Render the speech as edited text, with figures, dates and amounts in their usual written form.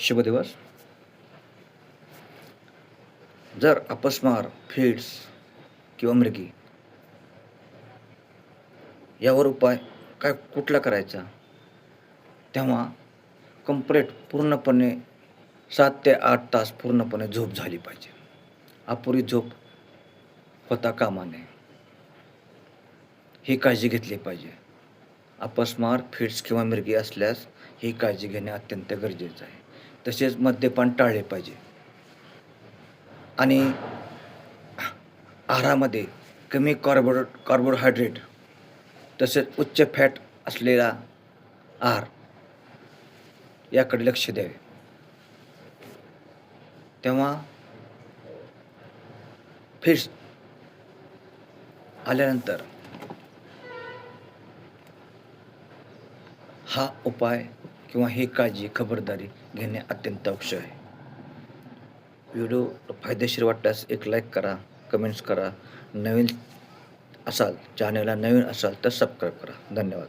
शुभ दिवस. जर अपस्मार, फिट्स किंवा मृगी यावर उपाय कुठला करायचा? तेव्हा पूर्णपणे 7 ते 8 तास पूर्णपणे झोप झाली पाहिजे. अपुरी झोप होता कामा नये. ही काळजी घेतली पाहिजे. अपस्मार, फिट्स किंवा मृगी असल्यास ही काळजी घेणे अत्यंत गरजेचं आहे. तसेच मद्यपान टाळले पाहिजे. आणि आहारामध्ये कमी कार्बोहायड्रेट तसेच उच्च फॅट असलेला आहार याकडे लक्ष द्यावे. तेव्हा फिट्स आल्यानंतर हा उपाय किंवा ही काळजी खबरदारी घेणे अत्यंत आवश्यक आहे. व्हिडिओ फायदेशीर वाटल्यास एक लाईक करा, कमेंट्स करा. चॅनलला नवीन असाल तर सबस्क्राईब करा. धन्यवाद.